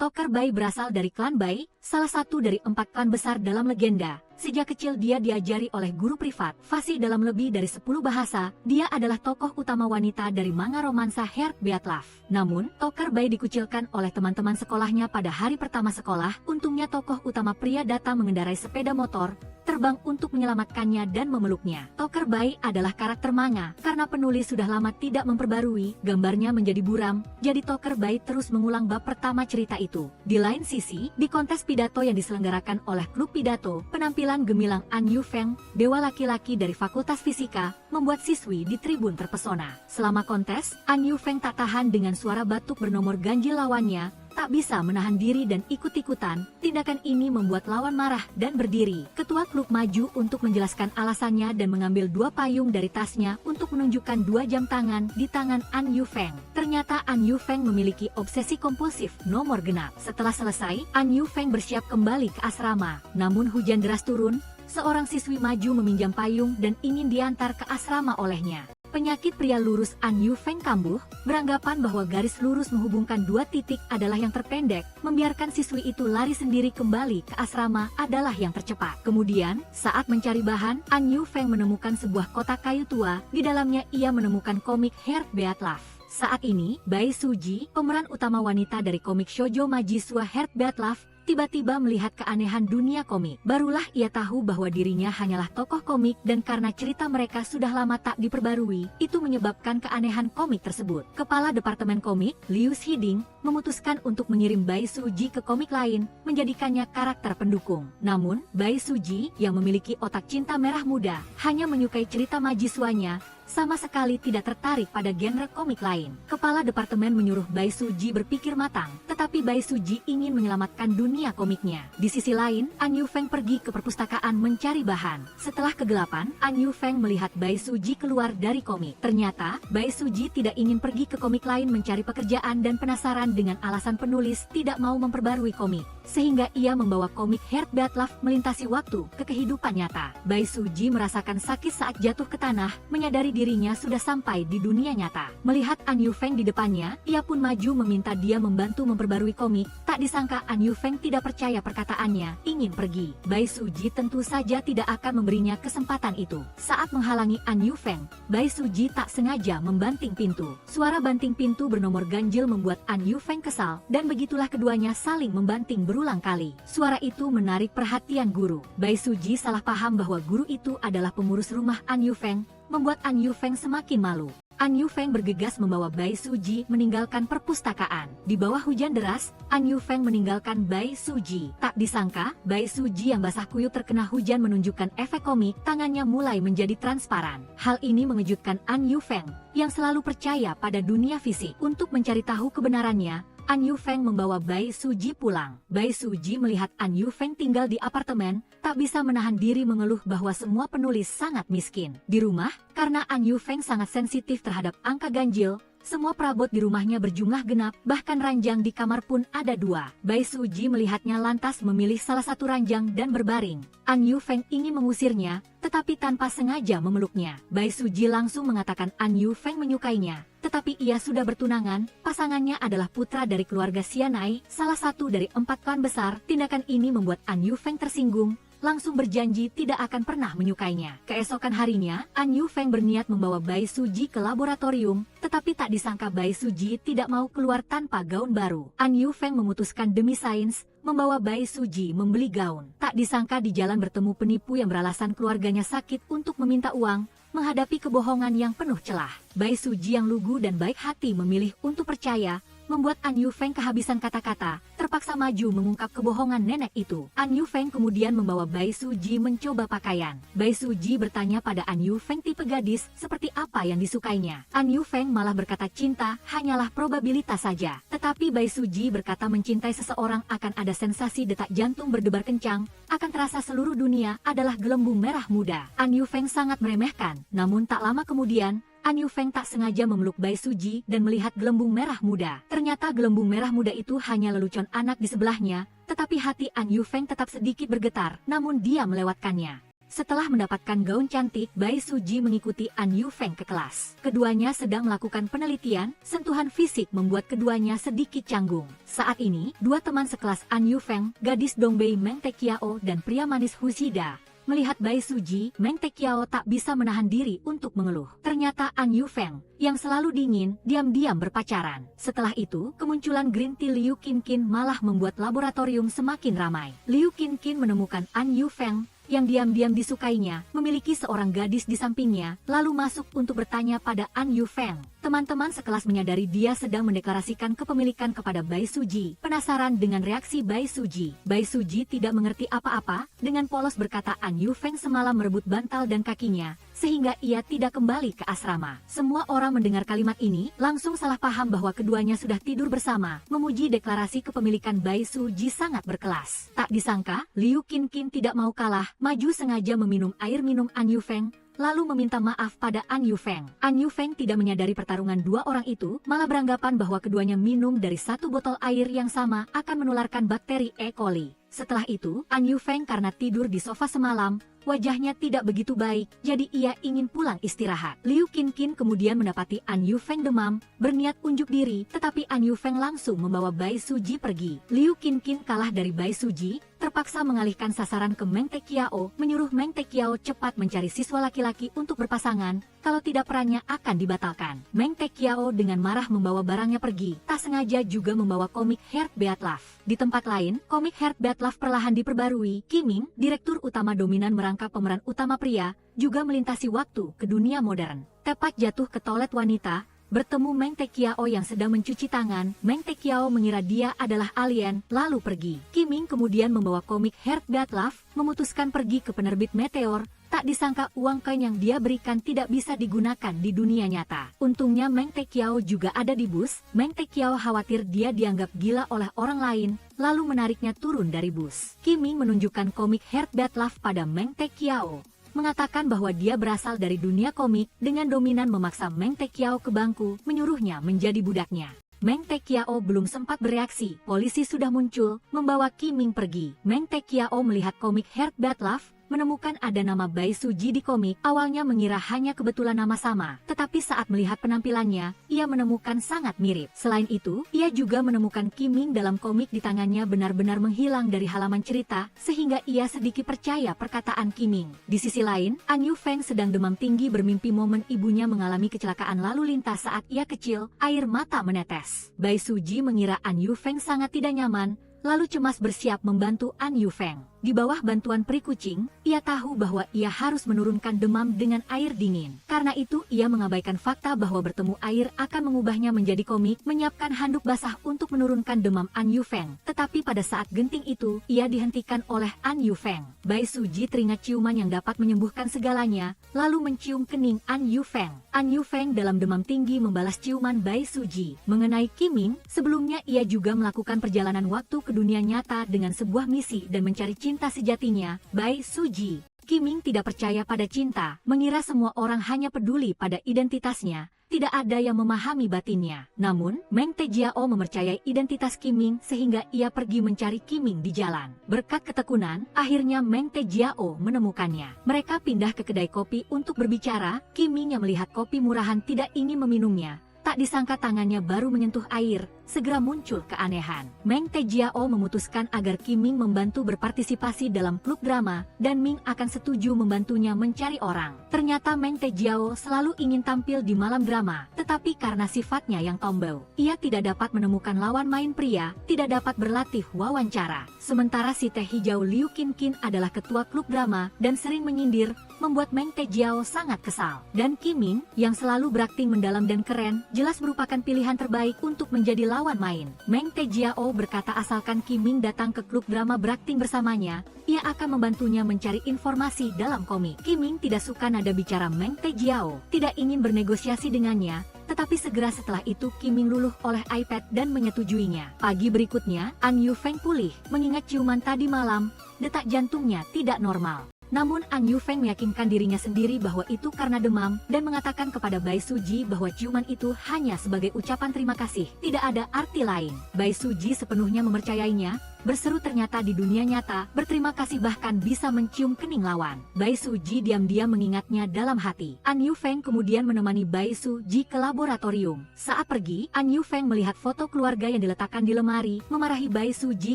Toker Bai berasal dari klan Bai, salah satu dari 4 klan besar dalam legenda. Sejak kecil dia diajari oleh guru privat, fasih dalam lebih dari 10 bahasa. Dia adalah tokoh utama wanita dari manga romansa Heartbeat Love. Namun, Toker Bai dikucilkan oleh teman-teman sekolahnya pada hari pertama sekolah. Untungnya tokoh utama pria datang mengendarai sepeda motor, terbang untuk menyelamatkannya dan memeluknya. Toker Bai adalah karakter manga, karena penulis sudah lama tidak memperbarui, gambarnya menjadi buram, jadi Toker Bai terus mengulang bab pertama cerita itu. Di lain sisi, di kontes pidato yang diselenggarakan oleh klub pidato, penampilan gemilang An Yufeng, dewa laki-laki dari Fakultas Fisika, membuat siswi di tribun terpesona. Selama kontes, An Yufeng tak tahan dengan suara batuk bernomor ganjil lawannya, tak bisa menahan diri dan ikut-ikutan. Tindakan ini membuat lawan marah dan berdiri. Ketua klub maju untuk menjelaskan alasannya dan mengambil 2 payung dari tasnya untuk menunjukkan 2 jam tangan di tangan An Yufeng. Ternyata An Yufeng memiliki obsesi kompulsif nomor genap. Setelah selesai, An Yufeng bersiap kembali ke asrama. Namun hujan deras turun, seorang siswi maju meminjam payung dan ingin diantar ke asrama olehnya. Penyakit pria lurus An Yufeng kambuh, beranggapan bahwa garis lurus menghubungkan 2 titik adalah yang terpendek, membiarkan siswi itu lari sendiri kembali ke asrama adalah yang tercepat. Kemudian, saat mencari bahan, An Yufeng menemukan sebuah kotak kayu tua, di dalamnya ia menemukan komik Heartbeat Love. Saat ini, Bai Suji, pemeran utama wanita dari komik shoujo mahasiswa Heartbeat Love, tiba-tiba melihat keanehan dunia komik. Barulah ia tahu bahwa dirinya hanyalah tokoh komik dan karena cerita mereka sudah lama tak diperbarui, itu menyebabkan keanehan komik tersebut. Kepala Departemen Komik, Liu Xiding, memutuskan untuk mengirim Bai Suji ke komik lain, menjadikannya karakter pendukung. Namun, Bai Suji, yang memiliki otak cinta merah muda, hanya menyukai cerita mahasiswanya, sama sekali tidak tertarik pada genre komik lain. Kepala departemen menyuruh Bai Suji berpikir matang, tetapi Bai Suji ingin menyelamatkan dunia komiknya. Di sisi lain, An Yufeng pergi ke perpustakaan mencari bahan. Setelah kegelapan, An Yufeng melihat Bai Suji keluar dari komik. Ternyata, Bai Suji tidak ingin pergi ke komik lain mencari pekerjaan dan penasaran dengan alasan penulis tidak mau memperbarui komik, sehingga ia membawa komik Heartbeat Love melintasi waktu ke kehidupan nyata. Bai Suji merasakan sakit saat jatuh ke tanah, menyadari dirinya sudah sampai di dunia nyata. Melihat An Yufeng di depannya, ia pun maju meminta dia membantu memperbarui komik. Tak disangka An Yufeng tidak percaya perkataannya, ingin pergi. Bai Suji tentu saja tidak akan memberinya kesempatan itu. Saat menghalangi An Yufeng, Bai Suji tak sengaja membanting pintu. Suara banting pintu bernomor ganjil membuat An Yufeng kesal, dan begitulah keduanya saling membanting berulang kali. Suara itu menarik perhatian guru. Bai Suji salah paham bahwa guru itu adalah pengurus rumah An Yufeng, membuat An Yufeng semakin malu. An Yufeng bergegas membawa Bai Suji meninggalkan perpustakaan. Di bawah hujan deras, An Yufeng meninggalkan Bai Suji. Tak disangka, Bai Suji yang basah kuyup terkena hujan menunjukkan efek komik, tangannya mulai menjadi transparan. Hal ini mengejutkan An Yufeng, yang selalu percaya pada dunia fisik. Untuk mencari tahu kebenarannya, An Yufeng membawa Bai Suji pulang. Bai Suji melihat An Yufeng tinggal di apartemen, tak bisa menahan diri mengeluh bahwa semua penulis sangat miskin. Di rumah, karena An Yufeng sangat sensitif terhadap angka ganjil, semua perabot di rumahnya berjumlah genap, bahkan ranjang di kamar pun ada 2. Bai Suji melihatnya lantas memilih salah satu ranjang dan berbaring. An Yufeng ingin mengusirnya, tetapi tanpa sengaja memeluknya. Bai Suji langsung mengatakan An Yufeng menyukainya, tetapi ia sudah bertunangan. Pasangannya adalah putra dari keluarga Xianai, salah satu dari 4 klan besar. Tindakan ini membuat An Yufeng tersinggung, langsung berjanji tidak akan pernah menyukainya. Keesokan harinya, An Yufeng berniat membawa Bai Suji ke laboratorium, tetapi tak disangka Bai Suji tidak mau keluar tanpa gaun baru. An Yufeng memutuskan demi sains, membawa Bai Suji membeli gaun. Tak disangka di jalan bertemu penipu yang beralasan keluarganya sakit untuk meminta uang, menghadapi kebohongan yang penuh celah. Bai Suji yang lugu dan baik hati memilih untuk percaya, membuat An Yufeng kehabisan kata-kata, terpaksa maju mengungkap kebohongan nenek itu. An Yufeng kemudian membawa Bai Suji mencoba pakaian. Bai Suji bertanya pada An Yufeng tipe gadis seperti apa yang disukainya. An Yufeng malah berkata cinta hanyalah probabilitas saja. Tetapi Bai Suji berkata mencintai seseorang akan ada sensasi detak jantung berdebar kencang, akan terasa seluruh dunia adalah gelembung merah muda. An Yufeng sangat meremehkan, namun tak lama kemudian, An Yufeng tak sengaja memeluk Bai Suji dan melihat gelembung merah muda. Ternyata gelembung merah muda itu hanya lelucon anak di sebelahnya, tetapi hati An Yufeng tetap sedikit bergetar, namun dia melewatkannya. Setelah mendapatkan gaun cantik, Bai Suji mengikuti An Yufeng ke kelas. Keduanya sedang melakukan penelitian, sentuhan fisik membuat keduanya sedikit canggung. Saat ini, dua teman sekelas An Yufeng, gadis Dongbei Meng Tekiao dan pria manis Hushida, melihat Bai Suji, Meng Tekiao tak bisa menahan diri untuk mengeluh. Ternyata An Yufeng, yang selalu dingin, diam-diam berpacaran. Setelah itu, kemunculan Green Tea Liu Qinqin malah membuat laboratorium semakin ramai. Liu Qinqin menemukan An Yufeng, yang diam-diam disukainya, memiliki seorang gadis di sampingnya, lalu masuk untuk bertanya pada An Yufeng. Teman-teman sekelas menyadari dia sedang mendeklarasikan kepemilikan kepada Bai Suji. Penasaran dengan reaksi Bai Suji. Bai Suji tidak mengerti apa-apa, dengan polos berkata An Yufeng semalam merebut bantal dan kakinya, sehingga ia tidak kembali ke asrama. Semua orang mendengar kalimat ini, langsung salah paham bahwa keduanya sudah tidur bersama, memuji deklarasi kepemilikan Bai Suji sangat berkelas. Tak disangka, Liu Qinqin tidak mau kalah, maju sengaja meminum air minum An Yufeng, lalu meminta maaf pada An Yufeng. An Yufeng tidak menyadari pertarungan dua orang itu, malah beranggapan bahwa keduanya minum dari satu botol air yang sama akan menularkan bakteri E. coli. Setelah itu, An Yufeng karena tidur di sofa semalam, wajahnya tidak begitu baik, jadi ia ingin pulang istirahat. Liu Qinqin kemudian mendapati An Yufeng demam, berniat unjuk diri, tetapi An Yufeng langsung membawa Bai Suji pergi. Liu Qinqin kalah dari Bai Suji, terpaksa mengalihkan sasaran ke Meng Tekiao, menyuruh Meng Tekiao cepat mencari siswa laki-laki untuk berpasangan, kalau tidak perannya akan dibatalkan. Meng Tekiao dengan marah membawa barangnya pergi, tak sengaja juga membawa komik Heart Beat Love. Di tempat lain, komik Heart Beat Love perlahan diperbarui. Qiming, direktur utama dominan merangkap pemeran utama pria, juga melintasi waktu ke dunia modern. Tepat jatuh ke toilet wanita, bertemu Meng Tekiao yang sedang mencuci tangan. Meng Tekiao mengira dia adalah alien, lalu pergi. Qiming kemudian membawa komik Heart Beat Love, memutuskan pergi ke penerbit Meteor. Tak disangka uang koin yang dia berikan tidak bisa digunakan di dunia nyata. Untungnya Meng Tekiao juga ada di bus. Meng Tekiao khawatir dia dianggap gila oleh orang lain, lalu menariknya turun dari bus. Qiming menunjukkan komik Heart Beat Love pada Meng Tekiao, mengatakan bahwa dia berasal dari dunia komik, dengan dominan memaksa Meng Tekiao ke bangku, menyuruhnya menjadi budaknya. Meng Tekiao belum sempat bereaksi, polisi sudah muncul, membawa Qiming pergi. Meng Tekiao melihat komik Heart Beat Love, menemukan ada nama Bai Suji di komik. Awalnya mengira hanya kebetulan nama sama, tetapi saat melihat penampilannya, ia menemukan sangat mirip. Selain itu, ia juga menemukan Qiming dalam komik di tangannya benar-benar menghilang dari halaman cerita, sehingga ia sedikit percaya perkataan Qiming. Di sisi lain, An Yufeng sedang demam tinggi bermimpi momen ibunya mengalami kecelakaan lalu lintas saat ia kecil, air mata menetes. Bai Suji mengira An Yufeng sangat tidak nyaman, lalu cemas bersiap membantu An Yufeng. Di bawah bantuan peri kucing, ia tahu bahwa ia harus menurunkan demam dengan air dingin. Karena itu, ia mengabaikan fakta bahwa bertemu air akan mengubahnya menjadi komik, menyiapkan handuk basah untuk menurunkan demam An Yufeng. Tetapi pada saat genting itu, ia dihentikan oleh An Yufeng. Bai Suji teringat ciuman yang dapat menyembuhkan segalanya, lalu mencium kening An Yufeng. An Yufeng dalam demam tinggi membalas ciuman Bai Suji. Mengenai Qiming, sebelumnya ia juga melakukan perjalanan waktu ke dunia nyata dengan sebuah misi dan mencari cinta sejatinya, Bai Suji. Qiming tidak percaya pada cinta, mengira semua orang hanya peduli pada identitasnya, tidak ada yang memahami batinnya. Namun, Meng Tejiao mempercayai identitas Qiming sehingga ia pergi mencari Qiming di jalan. Berkat ketekunan, akhirnya Meng Tejiao menemukannya. Mereka pindah ke kedai kopi untuk berbicara. Qiming yang melihat kopi murahan tidak ingin meminumnya. Tak disangka tangannya baru menyentuh air, segera muncul keanehan. Meng Tejiao memutuskan agar Qiming membantu berpartisipasi dalam klub drama, dan Ming akan setuju membantunya mencari orang. Ternyata Meng Tejiao selalu ingin tampil di malam drama, tetapi karena sifatnya yang tomboy, ia tidak dapat menemukan lawan main pria, tidak dapat berlatih wawancara. Sementara si teh hijau Liu Qinqin adalah ketua klub drama, dan sering menyindir, membuat Meng Tejiao sangat kesal. Dan Qiming, yang selalu berakting mendalam dan keren, jelas merupakan pilihan terbaik untuk menjadi lawan main. Meng Tejiao berkata asalkan Qiming datang ke klub drama berakting bersamanya, ia akan membantunya mencari informasi dalam komik. Qiming tidak suka nada bicara Meng Tejiao, tidak ingin bernegosiasi dengannya, tetapi segera setelah itu Qiming luluh oleh iPad dan menyetujuinya. Pagi berikutnya, An Yufeng pulih, mengingat ciuman tadi malam, detak jantungnya tidak normal. Namun An Yufeng meyakinkan dirinya sendiri bahwa itu karena demam dan mengatakan kepada Bai Suji bahwa ciuman itu hanya sebagai ucapan terima kasih, tidak ada arti lain. Bai Suji sepenuhnya mempercayainya, berseru ternyata di dunia nyata, berterima kasih bahkan bisa mencium kening lawan. Bai Suji diam-diam mengingatnya dalam hati. An Yufeng kemudian menemani Bai Suji ke laboratorium. Saat pergi, An Yufeng melihat foto keluarga yang diletakkan di lemari, memarahi Bai Suji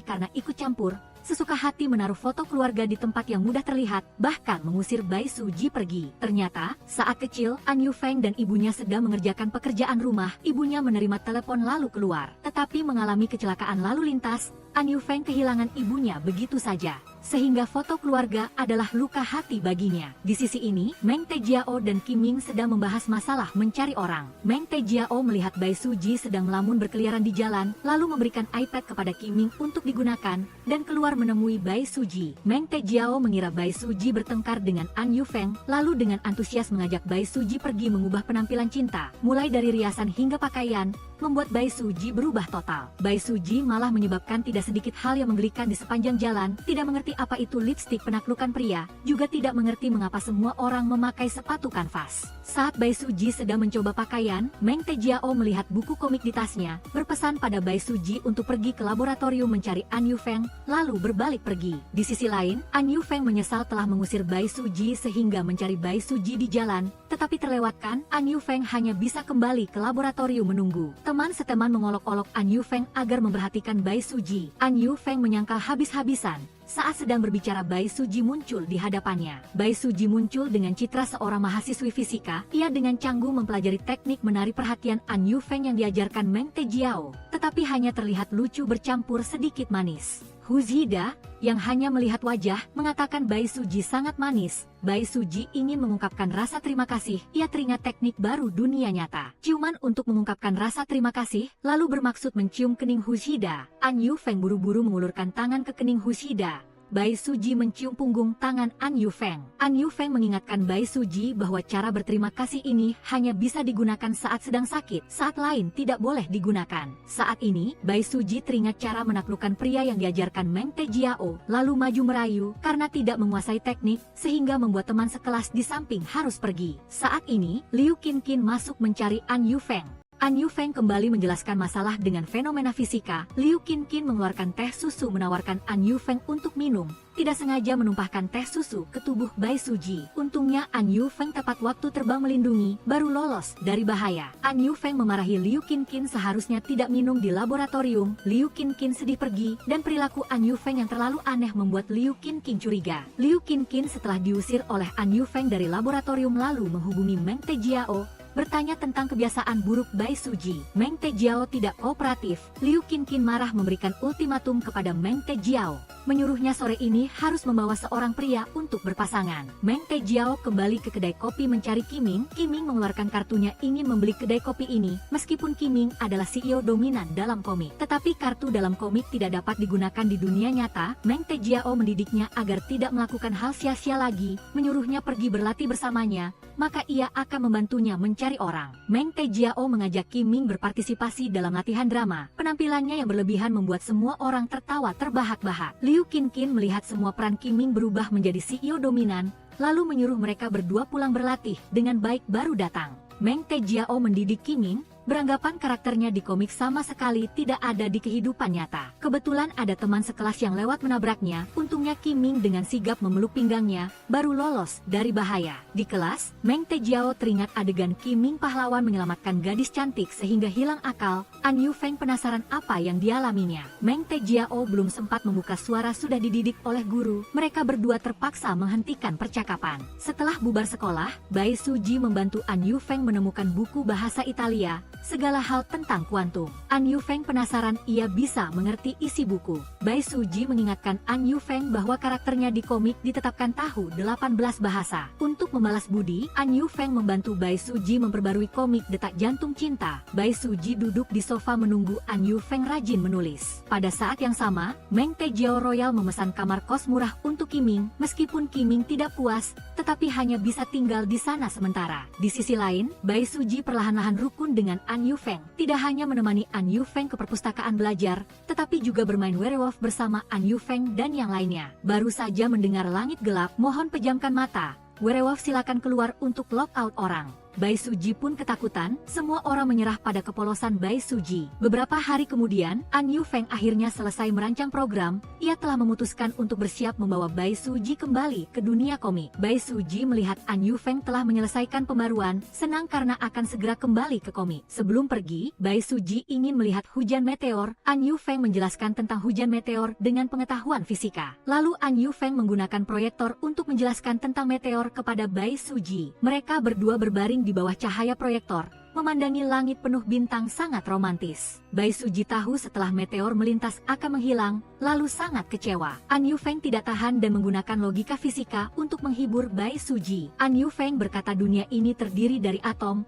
karena ikut campur. Sesuka hati menaruh foto keluarga di tempat yang mudah terlihat, bahkan mengusir Bai Suji pergi. Ternyata, saat kecil, An Yufeng dan ibunya sedang mengerjakan pekerjaan rumah, ibunya menerima telepon lalu keluar. Tetapi mengalami kecelakaan lalu lintas, An Yufeng kehilangan ibunya begitu saja. Sehingga foto keluarga adalah luka hati baginya. Di sisi ini, Meng Tejiao dan Kim Ming sedang membahas masalah mencari orang. Meng Tejiao melihat Bai Suji sedang melamun berkeliaran di jalan, lalu memberikan iPad kepada Kim Ming untuk digunakan, dan keluar menemui Bai Suji. Meng Tejiao mengira Bai Suji bertengkar dengan An Yufeng, lalu dengan antusias mengajak Bai Suji pergi mengubah penampilan cinta, mulai dari riasan hingga pakaian, membuat Bai Suji berubah total. Bai Suji malah menyebabkan tidak sedikit hal yang menggelikan di sepanjang jalan, tidak mengerti apa itu lipstik penaklukan pria, juga tidak mengerti mengapa semua orang memakai sepatu kanvas. Saat Bai Suji sedang mencoba pakaian, Meng Tejiao melihat buku komik di tasnya, berpesan pada Bai Suji untuk pergi ke laboratorium mencari An Yufeng, lalu berbalik pergi. Di sisi lain, An Yufeng menyesal telah mengusir Bai Suji sehingga mencari Bai Suji di jalan, tetapi terlewatkan, An Yufeng hanya bisa kembali ke laboratorium menunggu. Teman seteman mengolok-olok An Yufeng agar memperhatikan Bai Suji. An Yufeng menyangkal habis-habisan. Saat sedang berbicara, Bai Suji muncul di hadapannya. Bai Suji muncul dengan citra seorang mahasiswi fisika. Ia dengan canggung mempelajari teknik menarik perhatian An Yufeng yang diajarkan Meng Tejiao, tetapi hanya terlihat lucu bercampur sedikit manis. Huzhida, yang hanya melihat wajah, mengatakan Bai Suji sangat manis. Bai Suji ingin mengungkapkan rasa terima kasih. Ia teringat teknik baru dunia nyata. Ciuman untuk mengungkapkan rasa terima kasih, lalu bermaksud mencium kening Huzhida. An Yufeng buru-buru mengulurkan tangan ke kening Huzhida. Bai Suji mencium punggung tangan An Yufeng. An Yufeng mengingatkan Bai Suji bahwa cara berterima kasih ini hanya bisa digunakan saat sedang sakit, saat lain tidak boleh digunakan. Saat ini, Bai Suji teringat cara menaklukkan pria yang diajarkan Meng Tejiao, lalu maju merayu karena tidak menguasai teknik, sehingga membuat teman sekelas di samping harus pergi. Saat ini, Liu Qinqin masuk mencari An Yufeng. An Yufeng kembali menjelaskan masalah dengan fenomena fisika. Liu Qinqin mengeluarkan teh susu menawarkan An Yufeng untuk minum. Tidak sengaja menumpahkan teh susu ke tubuh Bai Suji. Untungnya An Yufeng tepat waktu terbang melindungi, baru lolos dari bahaya. An Yufeng memarahi Liu Qinqin seharusnya tidak minum di laboratorium. Liu Qinqin sedih pergi, dan perilaku An Yufeng yang terlalu aneh membuat Liu Qinqin curiga. Liu Qinqin setelah diusir oleh An Yufeng dari laboratorium lalu menghubungi Meng Tejiao, bertanya tentang kebiasaan buruk Bai Suji. Meng Tejiao tidak kooperatif. Liu Qinqin marah memberikan ultimatum kepada Meng Tejiao, menyuruhnya sore ini harus membawa seorang pria untuk berpasangan. Meng Tejiao kembali ke kedai kopi mencari Kim Ming. Kim Ming mengeluarkan kartunya ingin membeli kedai kopi ini, meskipun Kim Ming adalah CEO dominan dalam komik. Tetapi kartu dalam komik tidak dapat digunakan di dunia nyata. Meng Tejiao mendidiknya agar tidak melakukan hal sia-sia lagi, menyuruhnya pergi berlatih bersamanya, maka ia akan membantunya mencari orang. Meng Tejiao mengajak Kim Ming berpartisipasi dalam latihan drama. Penampilannya yang berlebihan membuat semua orang tertawa terbahak-bahak. Liu Qinqin melihat semua peran Kim Ming berubah menjadi CEO dominan, lalu menyuruh mereka berdua pulang berlatih. Dengan baik baru datang. Meng Tejiao mendidik Kim Ming, beranggapan karakternya di komik sama sekali tidak ada di kehidupan nyata. Kebetulan ada teman sekelas yang lewat menabraknya, untungnya Kim Ming dengan sigap memeluk pinggangnya, baru lolos dari bahaya. Di kelas, Meng Tejiao teringat adegan Kim Ming pahlawan menyelamatkan gadis cantik sehingga hilang akal. An Yufeng penasaran apa yang dialaminya. Meng Tejiao belum sempat membuka suara sudah dididik oleh guru, mereka berdua terpaksa menghentikan percakapan. Setelah bubar sekolah, Bai Suji membantu An Yufeng menemukan buku bahasa Italia, segala hal tentang kuantum. An Yufeng penasaran ia bisa mengerti isi buku. Bai Suji mengingatkan An Yufeng bahwa karakternya di komik ditetapkan tahu 18 bahasa. Untuk membalas budi, An Yufeng membantu Bai Suji memperbarui komik Detak Jantung Cinta. Bai Suji duduk di sofa menunggu An Yufeng rajin menulis. Pada saat yang sama, Meng Tejiao Royal memesan kamar kos murah untuk Kim Ming. Meskipun Kim Ming tidak puas, tetapi hanya bisa tinggal di sana sementara. Di sisi lain, Bai Suji perlahan-lahan rukun dengan An Yufeng. Tidak hanya menemani An Yufeng ke perpustakaan belajar, tetapi juga bermain werewolf bersama An Yufeng dan yang lainnya. Baru saja mendengar langit gelap, mohon pejamkan mata. Werewolf silakan keluar untuk lock out orang. Bai Suji pun ketakutan, semua orang menyerah pada kepolosan Bai Suji. Beberapa hari kemudian, An Yufeng akhirnya selesai merancang program, ia telah memutuskan untuk bersiap membawa Bai Suji kembali ke dunia komik. Bai Suji melihat An Yufeng telah menyelesaikan pembaruan, senang karena akan segera kembali ke komik. Sebelum pergi, Bai Suji ingin melihat hujan meteor. An Yufeng menjelaskan tentang hujan meteor dengan pengetahuan fisika. Lalu An Yufeng menggunakan proyektor untuk menjelaskan tentang meteor kepada Bai Suji. Mereka berdua berbaring di bawah cahaya proyektor, memandangi langit penuh bintang sangat romantis. Bai Suji tahu setelah meteor melintas akan menghilang, lalu sangat kecewa. An Yufeng tidak tahan dan menggunakan logika fisika untuk menghibur Bai Suji. An Yufeng berkata dunia ini terdiri dari atom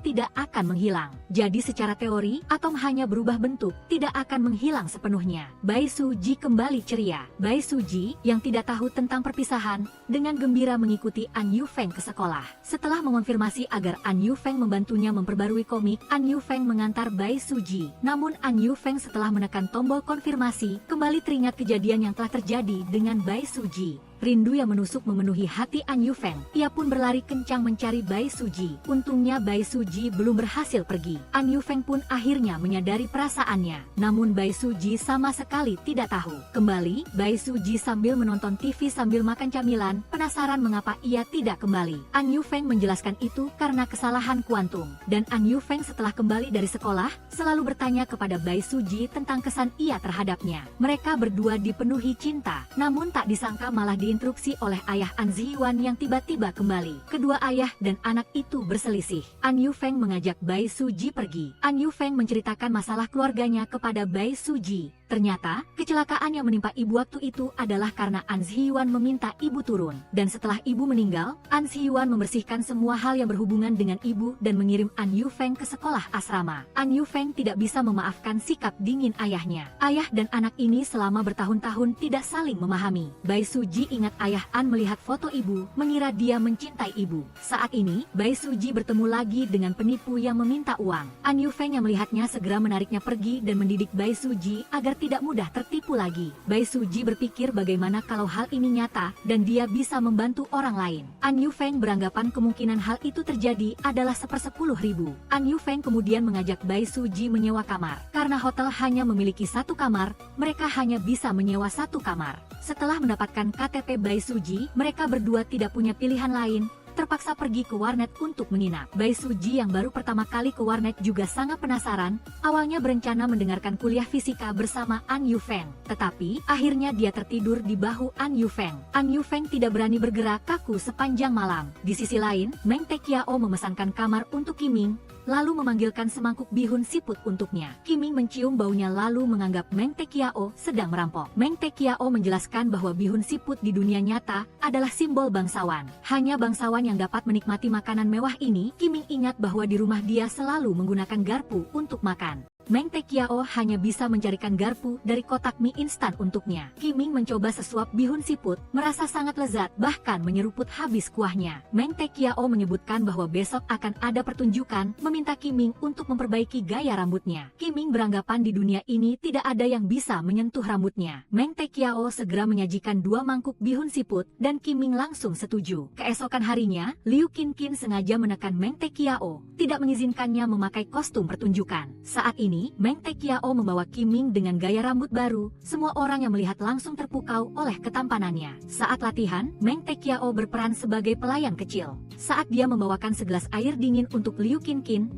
tidak akan menghilang. Jadi secara teori, atom hanya berubah bentuk, tidak akan menghilang sepenuhnya. Bai Suji kembali ceria. Bai Suji, yang tidak tahu tentang perpisahan, dengan gembira mengikuti An Yufeng ke sekolah. Setelah mengonfirmasi agar An Yufeng membantunya memperbarui komik, An Yufeng mengantar Bai Suji. Namun An Yufeng setelah menekan tombol konfirmasi, kembali teringat kejadian yang telah terjadi dengan Bai Suji. Rindu yang menusuk memenuhi hati An Yufeng. Ia pun berlari kencang mencari Bai Suji. Untungnya Bai Suji belum berhasil pergi. An Yufeng pun akhirnya menyadari perasaannya. Namun Bai Suji sama sekali tidak tahu. Kembali, Bai Suji sambil menonton TV sambil makan camilan, penasaran mengapa ia tidak kembali. An Yufeng menjelaskan itu karena kesalahan kuantum. Dan An Yufeng setelah kembali dari sekolah, selalu bertanya kepada Bai Suji tentang kesan ia terhadapnya. Mereka berdua dipenuhi cinta. Namun tak disangka malah diinstruksi oleh ayah An Zhiwan yang tiba-tiba kembali. Kedua ayah dan anak itu berselisih. An Yufeng mengajak Bai Suji pergi. An Yufeng menceritakan masalah keluarganya kepada Bai Suji. Ternyata, kecelakaan yang menimpa ibu waktu itu adalah karena An Zhiwan meminta ibu turun. Dan setelah ibu meninggal, An Zhiwan membersihkan semua hal yang berhubungan dengan ibu dan mengirim An Yufeng ke sekolah asrama. An Yufeng tidak bisa memaafkan sikap dingin ayahnya. Ayah dan anak ini selama bertahun-tahun tidak saling memahami. Bai Suji ingat ayah An melihat foto ibu, mengira dia mencintai ibu. Saat ini, Bai Suji bertemu lagi dengan penipu yang meminta uang. An Yufeng yang melihatnya segera menariknya pergi dan mendidik Bai Suji agar tidak mudah tertipu lagi. Bai Suji berpikir bagaimana kalau hal ini nyata dan dia bisa membantu orang lain. An Yufeng beranggapan kemungkinan hal itu terjadi adalah 1/10.000. An Yufeng kemudian mengajak Bai Suji menyewa kamar. Karena hotel hanya memiliki satu kamar, mereka hanya bisa menyewa satu kamar. Setelah mendapatkan KTP Bai Suji, mereka berdua tidak punya pilihan lain, terpaksa pergi ke warnet untuk menginap. Bai Suji yang baru pertama kali ke warnet juga sangat penasaran, awalnya berencana mendengarkan kuliah fisika bersama An Yufeng. Tetapi, akhirnya dia tertidur di bahu An Yufeng. An Yufeng tidak berani bergerak kaku sepanjang malam. Di sisi lain, Meng Tekiao memesankan kamar untuk Qiming, lalu memanggilkan semangkuk bihun siput untuknya. Qiming mencium baunya lalu menganggap Meng Tekiao sedang merampok. Meng Tekiao menjelaskan bahwa bihun siput di dunia nyata adalah simbol bangsawan. Hanya bangsawan yang dapat menikmati makanan mewah ini. Qiming ingat bahwa di rumah dia selalu menggunakan garpu untuk makan. Meng Tekiao hanya bisa mencarikan garpu dari kotak mie instan untuknya. Qiming mencoba sesuap bihun siput, merasa sangat lezat, bahkan menyeruput habis kuahnya. Meng Tekiao menyebutkan bahwa besok akan ada pertunjukan, meminta Qiming untuk memperbaiki gaya rambutnya. Qiming beranggapan di dunia ini tidak ada yang bisa menyentuh rambutnya. Meng Tekiao segera menyajikan 2 mangkuk bihun siput, dan Qiming langsung setuju. Keesokan harinya, Liu Qinqin sengaja menekan Meng Tekiao, tidak mengizinkannya memakai kostum pertunjukan. Saat ini, Meng Tekiao membawa Qiming dengan gaya rambut baru. Semua orang yang melihat langsung terpukau oleh ketampanannya. Saat latihan, Meng Tekiao berperan sebagai pelayan kecil. Saat dia membawakan segelas air dingin untuk Liu Qinqin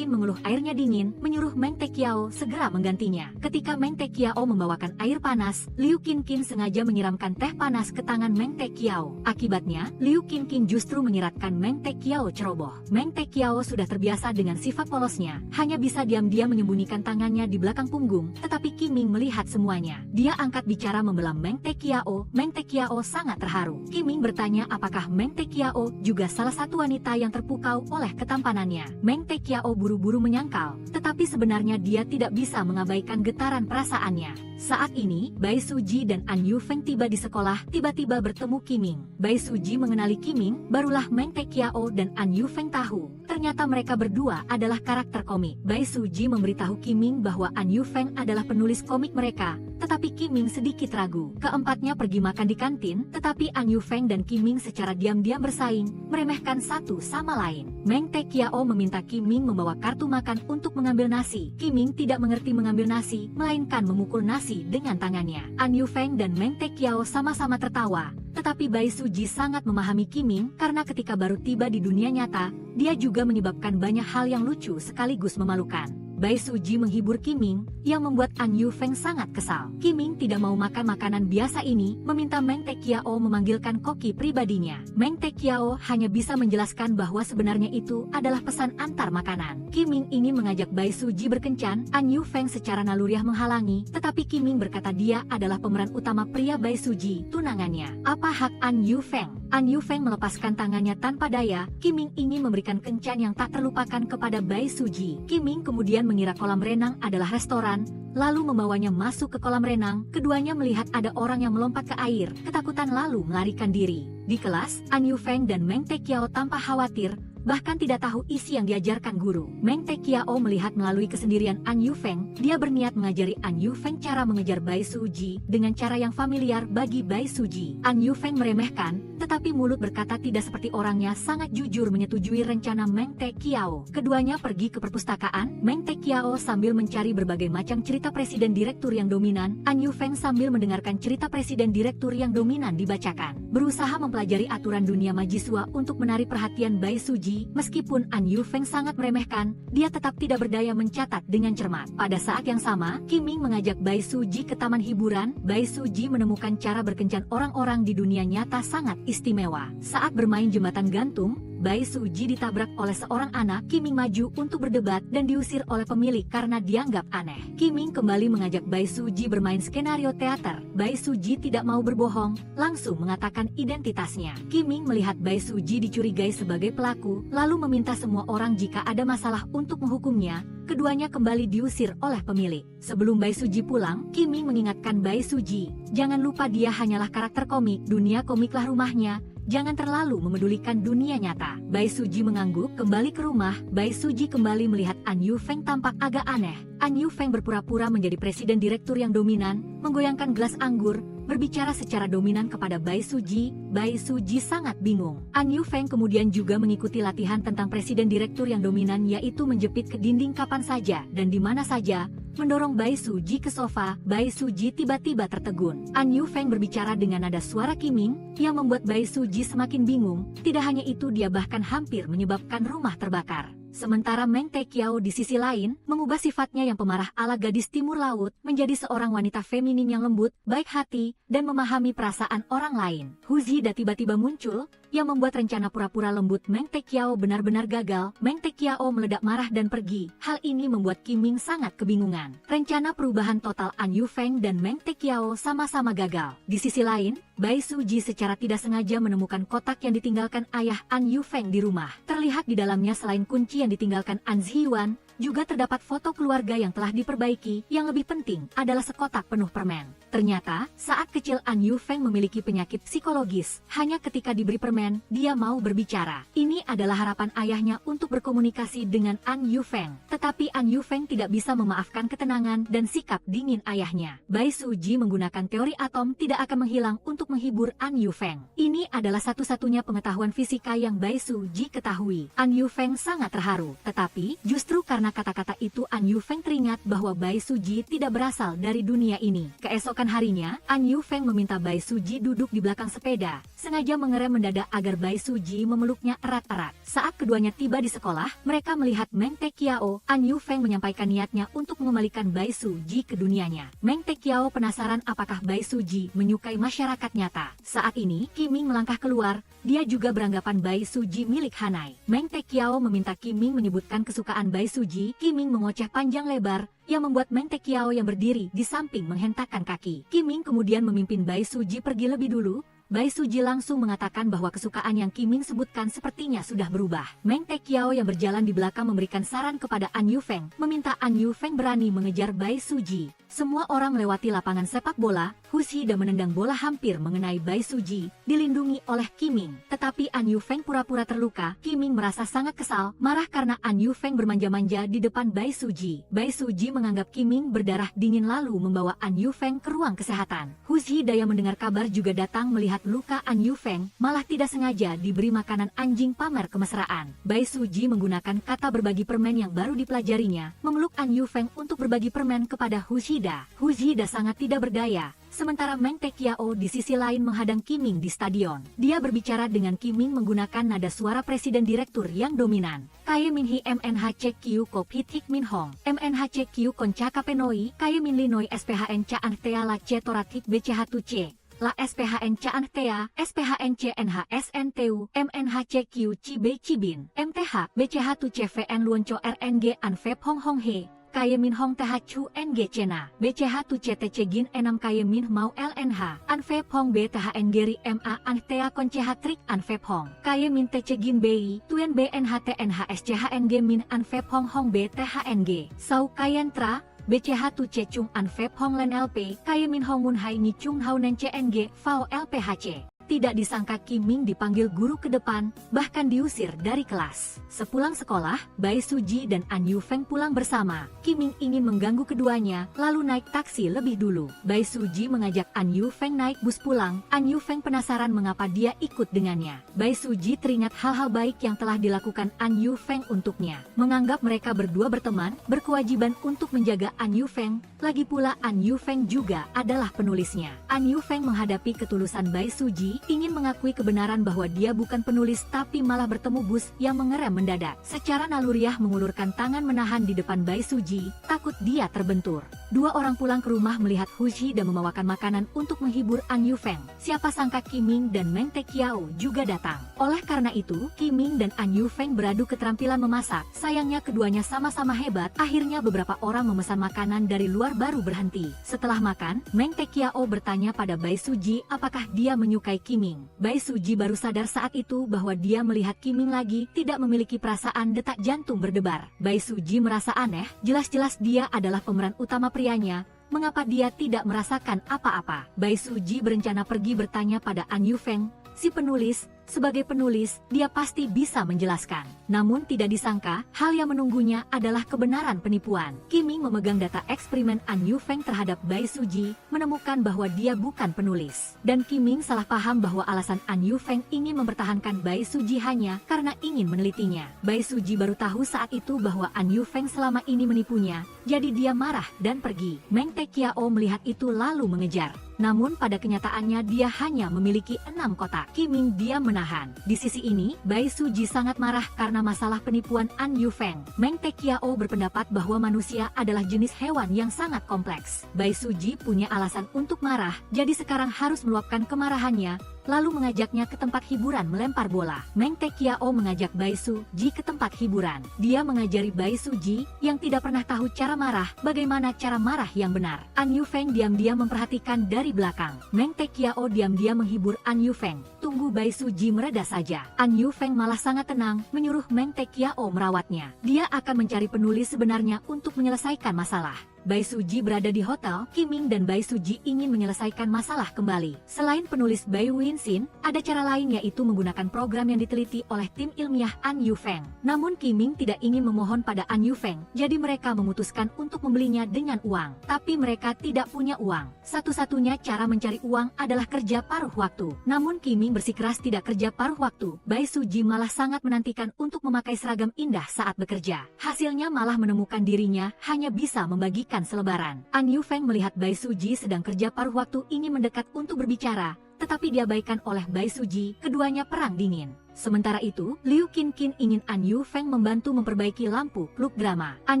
mengeluh airnya dingin, menyuruh Meng Tekiao segera menggantinya. Ketika Meng Tekiao membawakan air panas, Liu Qinqin sengaja menyiramkan teh panas ke tangan Meng Tekiao. Akibatnya, Liu Qinqin justru menyiratkan Meng Tekiao ceroboh. Meng Tekiao sudah terbiasa dengan sifat polosnya, hanya bisa diam-diam menyembunyikan tangannya di belakang punggung, tetapi Qiming melihat semuanya. Dia angkat bicara membela Meng Tekiao. Meng Tekiao sangat terharu. Qiming bertanya apakah Meng Tekiao juga salah satu wanita yang terpukau oleh ketampanannya. Meng Tekiao buru-buru menyangkal, tetapi sebenarnya dia tidak bisa mengabaikan getaran perasaannya. Saat ini, Bai Suji dan An Yufeng tiba di sekolah, tiba-tiba bertemu Qiming. Bai Suji mengenali Qiming, barulah Meng Tekiao dan An Yufeng tahu. Ternyata mereka berdua adalah karakter komik. Bai Suji memberitahu Kim Ming bahwa An Yufeng adalah penulis komik mereka, tetapi Kim Ming sedikit ragu. Keempatnya pergi makan di kantin, tetapi An Yufeng dan Kim Ming secara diam-diam bersaing, meremehkan satu sama lain. Meng Tekiao meminta Kim Ming membawa kartu makan untuk mengambil nasi. Kim Ming tidak mengerti mengambil nasi, melainkan memukul nasi dengan tangannya. An Yufeng dan Meng Tekiao sama-sama tertawa. Tetapi Bai Suji sangat memahami Kim Ming karena ketika baru tiba di dunia nyata, dia juga menyebabkan banyak hal yang lucu sekaligus memalukan. Bai Suji menghibur Kim Ming, yang membuat An Yufeng sangat kesal. Kim Ming tidak mau makan makanan biasa ini, meminta Meng Tekiao memanggilkan koki pribadinya. Meng Tekiao hanya bisa menjelaskan bahwa sebenarnya itu adalah pesan antar makanan. Kim Ming ingin mengajak Bai Suji berkencan, An Yufeng secara naluriah menghalangi, tetapi Kim Ming berkata dia adalah pemeran utama pria Bai Suji, tunangannya. Apa hak An Yufeng? An Yufeng melepaskan tangannya tanpa daya. Kim Ming ingin memberikan kencan yang tak terlupakan kepada Bai Suji. Kim Ming kemudian mengira kolam renang adalah restoran, lalu membawanya masuk ke kolam renang. Keduanya melihat ada orang yang melompat ke air, ketakutan lalu melarikan diri. Di kelas, An Yufeng dan Meng Tekiao tampak khawatir, bahkan tidak tahu isi yang diajarkan guru. Meng Tekiao melihat melalui kesendirian An Yufeng, dia berniat mengajari An Yufeng cara mengejar Bai Suji dengan cara yang familiar bagi Bai Suji. An Yufeng meremehkan, tetapi mulut berkata tidak seperti orangnya sangat jujur menyetujui rencana Meng Tekiao. Keduanya pergi ke perpustakaan, Meng Tekiao sambil mencari berbagai macam cerita presiden direktur yang dominan, An Yufeng sambil mendengarkan cerita presiden direktur yang dominan dibacakan. Berusaha mempelajari aturan dunia majiswa untuk menarik perhatian Bai Suji. Meskipun An Yufeng sangat meremehkan, dia tetap tidak berdaya mencatat dengan cermat. Pada saat yang sama, Kim Ming mengajak Bai Suji ke taman hiburan. Bai Suji menemukan cara berkencan orang-orang di dunia nyata sangat istimewa. Saat bermain jembatan gantung, Bai Suji ditabrak oleh seorang anak. Kim Ming maju untuk berdebat dan diusir oleh pemilik karena dianggap aneh. Kim Ming kembali mengajak Bai Suji bermain skenario teater. Bai Suji tidak mau berbohong, langsung mengatakan identitasnya. Kim Ming melihat Bai Suji dicurigai sebagai pelaku, lalu meminta semua orang jika ada masalah untuk menghukumnya. Keduanya kembali diusir oleh pemilik. Sebelum Bai Suji pulang, Kim Ming mengingatkan Bai Suji, jangan lupa dia hanyalah karakter komik, dunia komiklah rumahnya. Jangan terlalu memedulikan dunia nyata. Bai Suji mengangguk, kembali ke rumah. Bai Suji kembali melihat An Yufeng tampak agak aneh. An Yufeng berpura-pura menjadi presiden direktur yang dominan, menggoyangkan gelas anggur, berbicara secara dominan kepada Bai Suji. Bai Suji sangat bingung. An Yufeng kemudian juga mengikuti latihan tentang presiden direktur yang dominan, yaitu menjepit ke dinding kapan saja dan di mana saja, mendorong Bai Suji ke sofa. Bai Suji tiba-tiba tertegun. An Yufeng berbicara dengan nada suara Kim Ming, yang membuat Bai Suji semakin bingung. Tidak hanya itu, dia bahkan hampir menyebabkan rumah terbakar. Sementara Meng Tekiao di sisi lain, mengubah sifatnya yang pemarah ala gadis timur laut, menjadi seorang wanita feminin yang lembut, baik hati, dan memahami perasaan orang lain. Hu Zida tiba-tiba muncul, yang membuat rencana pura-pura lembut Meng Tekiao benar-benar gagal. Meng Tekiao meledak marah dan pergi. Hal ini membuat Kim Ming sangat kebingungan. Rencana perubahan total An Yufeng dan Meng Tekiao sama-sama gagal. Di sisi lain, Bai Suji secara tidak sengaja menemukan kotak yang ditinggalkan ayah An Yufeng di rumah. Terlihat di dalamnya selain kunci yang ditinggalkan An Zhiwan, juga terdapat foto keluarga yang telah diperbaiki. Yang lebih penting adalah sekotak penuh permen. Ternyata, saat kecil An Yufeng memiliki penyakit psikologis. Hanya ketika diberi permen, dia mau berbicara. Ini adalah harapan ayahnya untuk berkomunikasi dengan An Yufeng. Tetapi An Yufeng tidak bisa memaafkan ketenangan dan sikap dingin ayahnya. Bai Suji menggunakan teori atom tidak akan menghilang untuk menghibur An Yufeng. Ini adalah satu-satunya pengetahuan fisika yang Bai Suji ketahui. An Yufeng sangat terharu. Tetapi, justru karena kata-kata itu An Yufeng teringat bahwa Bai Suji tidak berasal dari dunia ini. Keesokan harinya, An Yufeng meminta Bai Suji duduk di belakang sepeda, sengaja mengerem mendadak agar Bai Suji memeluknya erat-erat. Saat keduanya tiba di sekolah, mereka melihat Meng Tekiao. An Yufeng menyampaikan niatnya untuk mengembalikan Bai Suji ke dunianya. Meng Tekiao penasaran apakah Bai Suji menyukai masyarakat nyata. Saat ini, Kim Ming melangkah keluar. Dia juga beranggapan Bai Suji milik Hanai. Meng Tekiao meminta Kim Ming menyebutkan kesukaan Bai Suji. Kim Ming mengoceh panjang lebar, yang membuat Meng Tekiao yang berdiri di samping menghentakkan kaki. Kim Ming kemudian memimpin Bai Suji pergi lebih dulu, Bai Suji langsung mengatakan bahwa kesukaan yang Kim Ming sebutkan sepertinya sudah berubah. Meng Tekiao yang berjalan di belakang memberikan saran kepada An Yufeng, meminta An Yufeng berani mengejar Bai Suji. Semua orang melewati lapangan sepak bola, Hushida menendang bola hampir mengenai Bai Suji, dilindungi oleh Kim Ming. Tetapi An Yufeng pura-pura terluka. Kim Ming merasa sangat kesal, marah karena An Yufeng bermanja-manja di depan Bai Suji. Bai Suji menganggap Kim Ming berdarah dingin lalu membawa An Yufeng ke ruang kesehatan. Hushida yang mendengar kabar juga datang melihat luka An Yufeng, malah tidak sengaja diberi makanan anjing pamer kemesraan. Bai Suji menggunakan kata berbagi permen yang baru dipelajarinya, memeluk An Yufeng untuk berbagi permen kepada Hushida. Hushida sangat tidak berdaya. Sementara Meng Tekiao di sisi lain menghadang Kim Ming di stadion. Dia berbicara dengan Kim Ming menggunakan nada suara presiden direktur yang dominan. Kaye Min Hi MNHCQ Kop Hit Hik Min Hong MNHCQ Konca Kapenoi Kaye Min Linoi SPHN Caan Tea La C Torat Hik BCH2C La SPHN Caan Tea SPHN CNHSNTU MNHCQ Cibe Cibin MTH BCH2C VN Luonco RNG Anfep Hong Hong He Kaye Min Hong TH NG Cena BCH2 CTC Gin Enam Kaye Min Mau LNH Anfep Hong B THN Geri MA Antea Konceha Trik Anfep Hong Kaye Min TC Gin BI Tuen BNH TNH SCHNG Min Anfep Hong Hong B THNG Sau Kayen Tra BCH2C Chung Anfep Hong Len LP Kaye Min Hong Mun Hai Ni Chung Hau Nen CNG Fao LPHC. Tidak disangka Kim Ming dipanggil guru ke depan, bahkan diusir dari kelas. Sepulang sekolah, Bai Suji dan An Yufeng pulang bersama. Kim Ming ingin mengganggu keduanya, lalu naik taksi lebih dulu. Bai Suji mengajak An Yufeng naik bus pulang. An Yufeng penasaran mengapa dia ikut dengannya. Bai Suji teringat hal-hal baik yang telah dilakukan An Yufeng untuknya. Menganggap mereka berdua berteman, berkewajiban untuk menjaga An Yufeng. Lagi pula An Yufeng juga adalah penulisnya. An Yufeng menghadapi ketulusan Bai Suji, ingin mengakui kebenaran bahwa dia bukan penulis tapi malah bertemu bus yang mengerem mendadak. Secara naluriah mengulurkan tangan menahan di depan Bai Suji, takut dia terbentur. Dua orang pulang ke rumah melihat Hushida membawakan makanan untuk menghibur An Yufeng. Siapa sangka Kim Ming dan Meng Tekiao juga datang. Oleh karena itu, Kim Ming dan An Yufeng beradu keterampilan memasak. Sayangnya keduanya sama-sama hebat, akhirnya beberapa orang memesan makanan dari luar baru berhenti. Setelah makan, Meng Tekiao bertanya pada Bai Suji apakah dia menyukai Kim Ming. Bai Suji baru sadar saat itu bahwa dia melihat Kim Ming lagi tidak memiliki perasaan detak jantung berdebar. Bai Suji merasa aneh, jelas-jelas dia adalah pemeran utama prianya. Mengapa dia tidak merasakan apa-apa? Bai Suji berencana pergi bertanya pada An Yufeng, si penulis. Sebagai penulis, dia pasti bisa menjelaskan. Namun tidak disangka, hal yang menunggunya adalah kebenaran penipuan. Kim Ming memegang data eksperimen An Yufeng terhadap Bai Suji, menemukan bahwa dia bukan penulis. Dan Kim Ming salah paham bahwa alasan An Yufeng ingin mempertahankan Bai Suji hanya karena ingin menelitinya. Bai Suji baru tahu saat itu bahwa An Yufeng selama ini menipunya, jadi dia marah dan pergi. Meng Tekiao melihat itu lalu mengejar. Namun pada kenyataannya dia hanya memiliki 6 kotak. Kim Ming diam menahan. Di sisi ini, Bai Suji sangat marah karena masalah penipuan An Yufeng. Meng Tekiao berpendapat bahwa manusia adalah jenis hewan yang sangat kompleks. Bai Suji punya alasan untuk marah, jadi sekarang harus meluapkan kemarahannya, lalu mengajaknya ke tempat hiburan melempar bola. Meng Tekiao mengajak Bai Suji ke tempat hiburan. Dia mengajari Bai Suji yang tidak pernah tahu cara marah, bagaimana cara marah yang benar. An Yufeng diam-diam memperhatikan dari belakang. Meng Tekiao diam-diam menghibur An Yufeng. Tunggu Bai Suji mereda saja. An Yufeng malah sangat tenang, menyuruh Meng Tekiao merawatnya. Dia akan mencari penulis sebenarnya untuk menyelesaikan masalah. Bai Suji berada di hotel, Kim Ming dan Bai Suji ingin menyelesaikan masalah kembali. Selain penulis Bai Winsin, ada cara lain yaitu menggunakan program yang diteliti oleh tim ilmiah An Yufeng. Namun Kim Ming tidak ingin memohon pada An Yufeng, jadi mereka memutuskan untuk membelinya dengan uang. Tapi mereka tidak punya uang. Satu-satunya cara mencari uang adalah kerja paruh waktu. Namun Kim Ming bersikeras tidak kerja paruh waktu. Bai Suji malah sangat menantikan untuk memakai seragam indah saat bekerja. Hasilnya malah menemukan dirinya hanya bisa membagikan selebaran. An Yufeng melihat Bai Suji sedang kerja paruh waktu ingin mendekat untuk berbicara, tetapi diabaikan oleh Bai Suji. Keduanya perang dingin. Sementara itu, Liu Qinqin ingin An Yufeng membantu memperbaiki lampu klub drama. An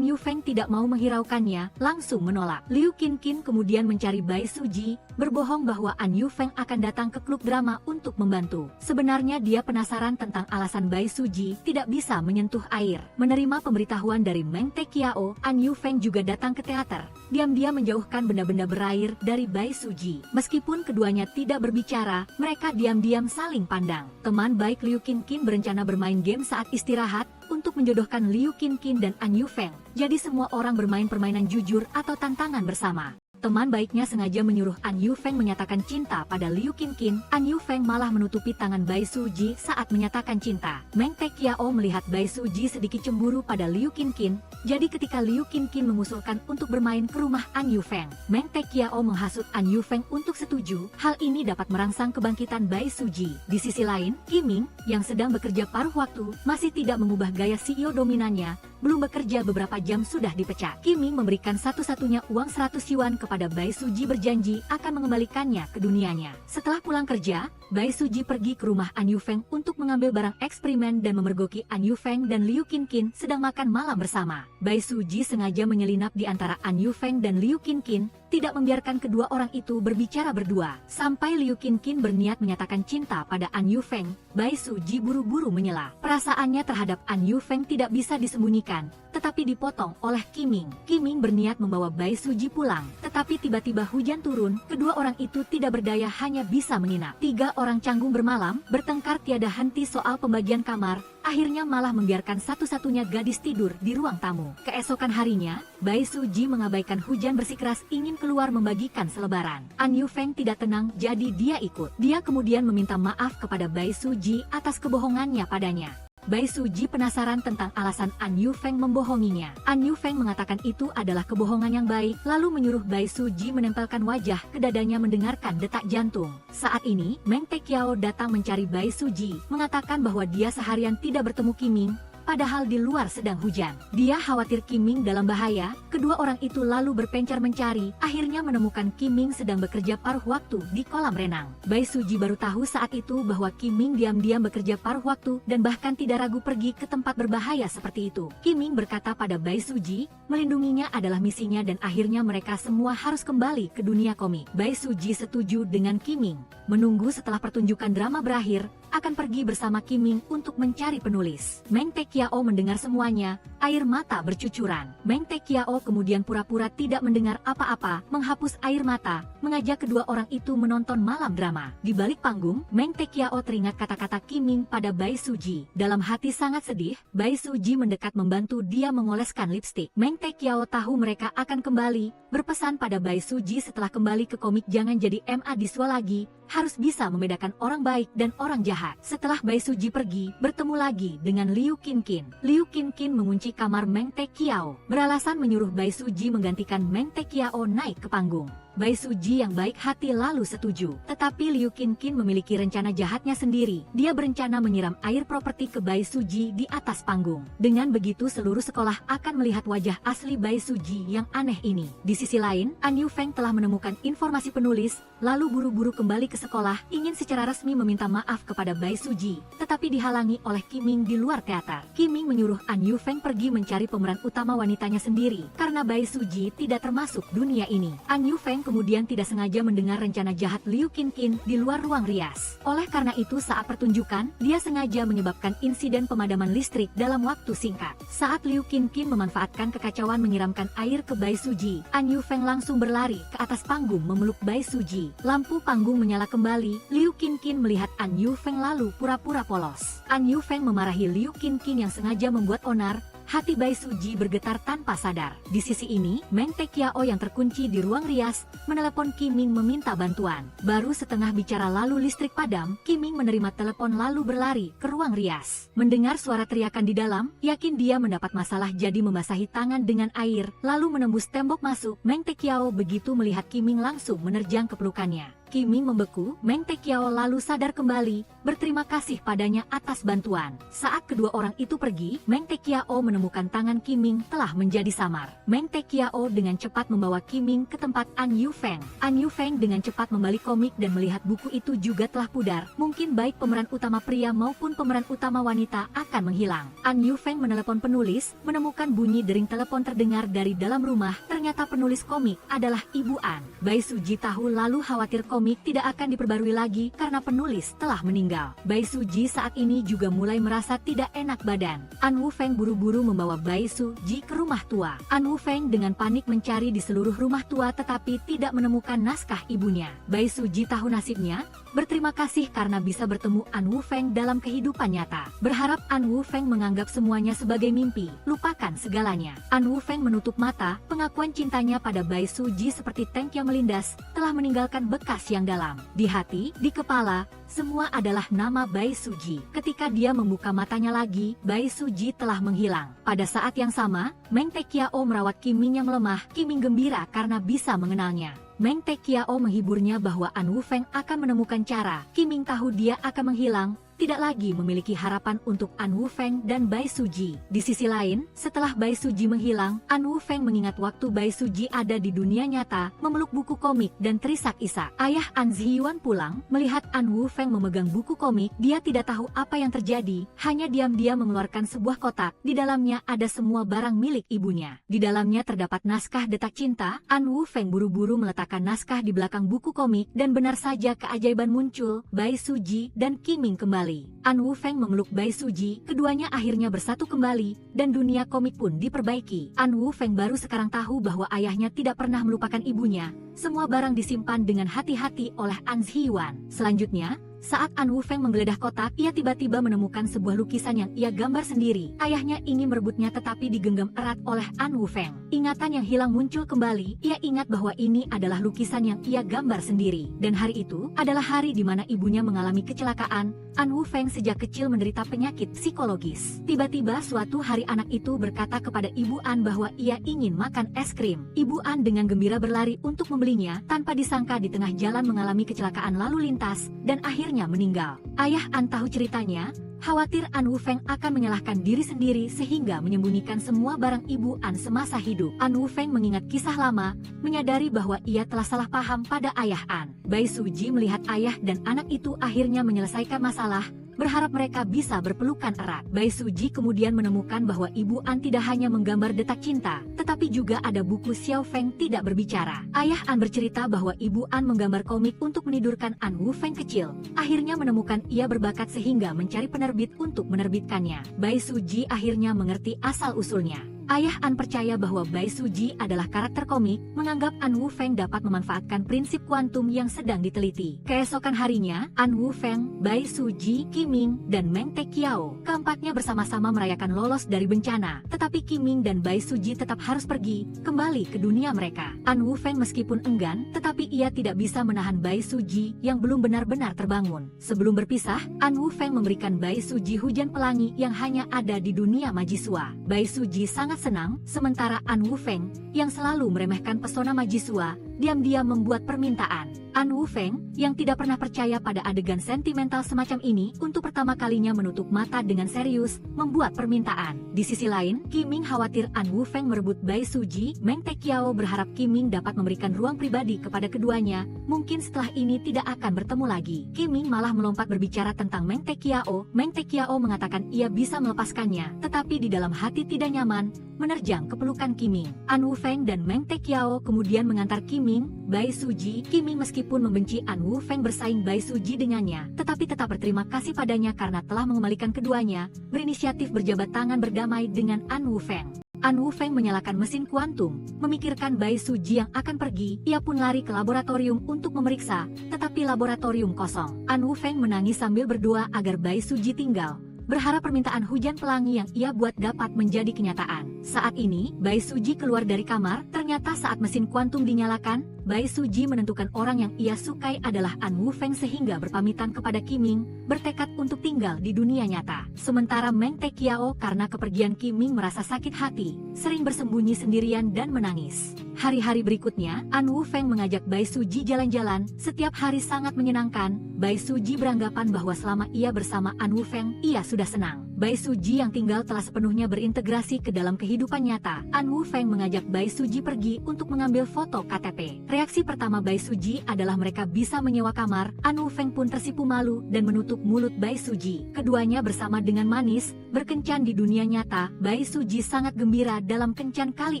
Yufeng tidak mau menghiraukannya, langsung menolak. Liu Qinqin kemudian mencari Bai Suji, berbohong bahwa An Yufeng akan datang ke klub drama untuk membantu. Sebenarnya dia penasaran tentang alasan Bai Suji tidak bisa menyentuh air. Menerima pemberitahuan dari Meng Tekiao, An Yufeng juga datang ke teater. Diam-diam menjauhkan benda-benda berair dari Bai Suji. Meskipun keduanya tidak berbicara, mereka diam-diam saling pandang. Teman baik Liu Qinqin berencana bermain game saat istirahat untuk menjodohkan Liu Qinqin dan An Yufeng. Jadi semua orang bermain permainan jujur atau tantangan bersama. Teman baiknya sengaja menyuruh An Yufeng menyatakan cinta pada Liu Qinqin. An Yufeng malah menutupi tangan Bai Suji saat menyatakan cinta. Meng Tekiao melihat Bai Suji sedikit cemburu pada Liu Qinqin. Jadi ketika Liu Qinqin mengusulkan untuk bermain ke rumah An Yufeng, Meng Tekiao menghasut An Yufeng untuk setuju. Hal ini dapat merangsang kebangkitan Bai Suji. Di sisi lain, Qiming, yang sedang bekerja paruh waktu, masih tidak mengubah gaya CEO dominannya. Belum bekerja beberapa jam sudah dipecat. Qiming memberikan satu-satunya uang 100 yuan kepada Bai Suji, berjanji akan mengembalikannya ke dunianya. Setelah pulang kerja, Bai Suji pergi ke rumah An Yufeng untuk mengambil barang eksperimen dan memergoki An Yufeng dan Liu Qinqin sedang makan malam bersama. Bai Suji sengaja menyelinap di antara An Yufeng dan Liu Qinqin, tidak membiarkan kedua orang itu berbicara berdua. Sampai Liu Qinqin berniat menyatakan cinta pada An Yufeng, Bai Suji buru-buru menyela. Perasaannya terhadap An Yufeng tidak bisa disembunyikan, tetapi dipotong oleh Qiming. Qiming berniat membawa Bai Suji pulang, tetapi tiba-tiba hujan turun. Kedua orang itu tidak berdaya, hanya bisa menginap. 3 orang canggung bermalam, bertengkar tiada henti soal pembagian kamar. Akhirnya malah membiarkan satu-satunya gadis tidur di ruang tamu. Keesokan harinya, Bai Suji mengabaikan hujan bersikeras ingin keluar membagikan selebaran. An Yufeng tidak tenang, jadi dia ikut. Dia kemudian meminta maaf kepada Bai Suji atas kebohongannya padanya. Bai Suji penasaran tentang alasan An Yufeng membohonginya. An Yufeng mengatakan itu adalah kebohongan yang baik, lalu menyuruh Bai Suji menempelkan wajah ke dadanya mendengarkan detak jantung. Saat ini, Meng Tekiao datang mencari Bai Suji, mengatakan bahwa dia seharian tidak bertemu Qiming, padahal di luar sedang hujan. Dia khawatir Qiming dalam bahaya. Kedua orang itu lalu berpencar mencari, akhirnya menemukan Qiming sedang bekerja paruh waktu di kolam renang. Bai Suji baru tahu saat itu bahwa Qiming diam-diam bekerja paruh waktu dan bahkan tidak ragu pergi ke tempat berbahaya seperti itu. Qiming berkata pada Bai Suji, melindunginya adalah misinya dan akhirnya mereka semua harus kembali ke dunia komik. Bai Suji setuju dengan Qiming. Menunggu setelah pertunjukan drama berakhir, akan pergi bersama Qiming untuk mencari penulis. Meng Tekiao mendengar semuanya, air mata bercucuran. Meng Tekiao kemudian pura-pura tidak mendengar apa-apa, menghapus air mata, mengajak kedua orang itu menonton malam drama. Di balik panggung, Meng Tekiao teringat kata-kata Qiming pada Bai Suji. Dalam hati sangat sedih, Bai Suji mendekat membantu dia mengoleskan lipstik. Meng Tekiao tahu mereka akan kembali, berpesan pada Bai Suji setelah kembali ke komik jangan jadi MA Diswa lagi, harus bisa membedakan orang baik dan orang jahat. Setelah Bai Suji pergi, bertemu lagi dengan Liu Qinqin. Liu Qinqin mengunci kamar Meng Tekiao, beralasan menyuruh Bai Suji menggantikan Meng Tekiao naik ke panggung. Bai Suji yang baik hati lalu setuju. Tetapi Liu Qinqin memiliki rencana jahatnya sendiri. Dia berencana menyiram air properti ke Bai Suji di atas panggung. Dengan begitu seluruh sekolah akan melihat wajah asli Bai Suji yang aneh ini. Di sisi lain, An Yufeng telah menemukan informasi penulis, lalu buru-buru kembali ke sekolah, ingin secara resmi meminta maaf kepada Bai Suji, tetapi dihalangi oleh Qiming di luar teater. Qiming menyuruh An Yufeng pergi mencari pemeran utama wanitanya sendiri, karena Bai Suji tidak termasuk dunia ini. An Yufeng kemudian tidak sengaja mendengar rencana jahat Liu Qinqin di luar ruang rias. Oleh karena itu saat pertunjukan, dia sengaja menyebabkan insiden pemadaman listrik dalam waktu singkat. Saat Liu Qinqin memanfaatkan kekacauan menyiramkan air ke Bai Suji, An Yufeng langsung berlari ke atas panggung memeluk Bai Suji. Lampu panggung menyala kembali, Liu Qinqin melihat An Yufeng lalu pura-pura polos. An Yufeng memarahi Liu Qinqin yang sengaja membuat onar. Hati Bai Suji bergetar tanpa sadar. Di sisi ini, Meng Tekiao yang terkunci di ruang rias, menelepon Qiming meminta bantuan. Baru setengah bicara lalu listrik padam, Qiming menerima telepon lalu berlari ke ruang rias. Mendengar suara teriakan di dalam, yakin dia mendapat masalah jadi membasahi tangan dengan air, lalu menembus tembok masuk. Meng Tekiao begitu melihat Qiming langsung menerjang ke pelukannya. Qiming membeku, Meng Tekiao lalu sadar kembali, berterima kasih padanya atas bantuan. Saat kedua orang itu pergi, Meng Tekiao menemukan tangan Qiming telah menjadi samar. Meng Tekiao dengan cepat membawa Qiming ke tempat An Yufeng. An Yufeng dengan cepat membalik komik dan melihat buku itu juga telah pudar. Mungkin baik pemeran utama pria maupun pemeran utama wanita akan menghilang. An Yufeng menelepon penulis, menemukan bunyi dering telepon terdengar dari dalam rumah. Ternyata penulis komik adalah Ibu An. Bai Suji tahu lalu khawatir komik tidak akan diperbarui lagi karena penulis telah meninggal. Bai Suji saat ini juga mulai merasa tidak enak badan. An Wufeng buru-buru membawa Bai Suji ke rumah tua. An Wufeng dengan panik mencari di seluruh rumah tua tetapi tidak menemukan naskah ibunya. Bai Suji tahu nasibnya, berterima kasih karena bisa bertemu An Wufeng dalam kehidupan nyata. Berharap An Wufeng menganggap semuanya sebagai mimpi, lupakan segalanya. An Wufeng menutup mata, pengakuan cintanya pada Bai Suji seperti tank yang melindas, telah meninggalkan bekas yang dalam. Di hati, di kepala, semua adalah nama Bai Suji. Ketika dia membuka matanya lagi, Bai Suji telah menghilang. Pada saat yang sama, Meng Tekiao merawat Qiming yang lemah. Qiming gembira karena bisa mengenalnya. Meng Tekiao menghiburnya bahwa An Wufeng akan menemukan cara. Qiming tahu dia akan menghilang, tidak lagi memiliki harapan untuk An Wufeng dan Bai Suji. Di sisi lain, setelah Bai Suji menghilang, An Wufeng mengingat waktu Bai Suji ada di dunia nyata, memeluk buku komik dan terisak-isak. Ayah An Zhiyuan pulang, melihat An Wufeng memegang buku komik, dia tidak tahu apa yang terjadi, hanya diam-diam mengeluarkan sebuah kotak, di dalamnya ada semua barang milik ibunya. Di dalamnya terdapat naskah detak cinta. An Wufeng buru-buru meletakkan naskah di belakang buku komik, dan benar saja keajaiban muncul, Bai Suji dan Qiming kembali. An Wufeng memeluk Bai Suji, keduanya akhirnya bersatu kembali, dan dunia komik pun diperbaiki. An Wufeng baru sekarang tahu bahwa ayahnya tidak pernah melupakan ibunya. Semua barang disimpan dengan hati-hati oleh An Zhiyuan. Selanjutnya, saat An Wufeng menggeledah kotak, ia tiba-tiba menemukan sebuah lukisan yang ia gambar sendiri. Ayahnya ingin merebutnya tetapi digenggam erat oleh An Wufeng. Ingatan yang hilang muncul kembali, ia ingat bahwa ini adalah lukisan yang ia gambar sendiri. Dan hari itu adalah hari di mana ibunya mengalami kecelakaan. An Wufeng sejak kecil menderita penyakit psikologis. Tiba-tiba suatu hari anak itu berkata kepada Ibu An bahwa ia ingin makan es krim. Ibu An dengan gembira berlari untuk membelinya, tanpa disangka di tengah jalan mengalami kecelakaan lalu lintas, dan akhirnya meninggal. Ayah An tahu ceritanya, khawatir An Wufeng akan menyalahkan diri sendiri sehingga menyembunyikan semua barang Ibu An semasa hidup. An Wufeng mengingat kisah lama, menyadari bahwa ia telah salah paham pada ayah An. Bai Suji melihat ayah dan anak itu akhirnya menyelesaikan masalah, berharap mereka bisa berpelukan erat. Bai Suji kemudian menemukan bahwa Ibu An tidak hanya menggambar detak cinta, tetapi juga ada buku Xiao Feng tidak berbicara. Ayah An bercerita bahwa Ibu An menggambar komik untuk menidurkan An Wufeng kecil. Akhirnya menemukan ia berbakat sehingga mencari penerbit untuk menerbitkannya. Bai Suji akhirnya mengerti asal-usulnya. Ayah An percaya bahwa Bai Suji adalah karakter komik, menganggap An Wufeng dapat memanfaatkan prinsip kuantum yang sedang diteliti. Keesokan harinya, An Wufeng, Bai Suji, Qiming, dan Meng Tekiao keempatnya bersama-sama merayakan lolos dari bencana. Tetapi Qiming dan Bai Suji tetap harus pergi, kembali ke dunia mereka. An Wufeng meskipun enggan, tetapi ia tidak bisa menahan Bai Suji yang belum benar-benar terbangun. Sebelum berpisah, An Wufeng memberikan Bai Suji hujan pelangi yang hanya ada di dunia Majiswa. Bai Suji sangat senang, sementara An Wufeng, yang selalu meremehkan pesona Majiswa, diam-diam membuat permintaan. An Wufeng, yang tidak pernah percaya pada adegan sentimental semacam ini, untuk pertama kalinya menutup mata dengan serius, membuat permintaan. Di sisi lain, Qiming khawatir An Wufeng merebut Bai Suji. Meng Tekiao berharap Qiming dapat memberikan ruang pribadi kepada keduanya, mungkin setelah ini tidak akan bertemu lagi. Qiming malah melompat berbicara tentang Meng Tekiao. Meng Tekiao mengatakan ia bisa melepaskannya, tetapi di dalam hati tidak nyaman, menerjang kepelukan Qiming. An Wufeng dan Meng Tekiao kemudian mengantar Qiming, Bai Suji. Qiming meskipun membenci An Wufeng bersaing Bai Suji dengannya, tetapi tetap berterima kasih padanya karena telah mengembalikan keduanya, berinisiatif berjabat tangan berdamai dengan An Wufeng. An Wufeng menyalakan mesin kuantum, memikirkan Bai Suji yang akan pergi. Ia pun lari ke laboratorium untuk memeriksa, tetapi laboratorium kosong. An Wufeng menangis sambil berdoa agar Bai Suji tinggal, berharap permintaan hujan pelangi yang ia buat dapat menjadi kenyataan. Saat ini, Bae Suji keluar dari kamar. Ternyata saat mesin kuantum dinyalakan, Bae Suji menentukan orang yang ia sukai adalah An Wufeng sehingga berpamitan kepada Qiming, bertekad untuk tinggal di dunia nyata. Sementara Meng Tekiao karena kepergian Qiming merasa sakit hati, sering bersembunyi sendirian dan menangis. Hari-hari berikutnya, An Wufeng mengajak Bae Suji jalan-jalan. Setiap hari sangat menyenangkan. Bae Suji beranggapan bahwa selama ia bersama An Wufeng, ia sudah senang. Bae Suji yang tinggal telah sepenuhnya berintegrasi ke dalam kehidupan nyata. An Wufeng mengajak Bae Suji pergi untuk mengambil foto KTP. Reaksi pertama Bae Suji adalah mereka bisa menyewa kamar. An Wufeng pun tersipu malu dan menutup mulut Bae Suji. Keduanya bersama dengan manis, berkencan di dunia nyata. Bae Suji sangat gembira dalam kencan kali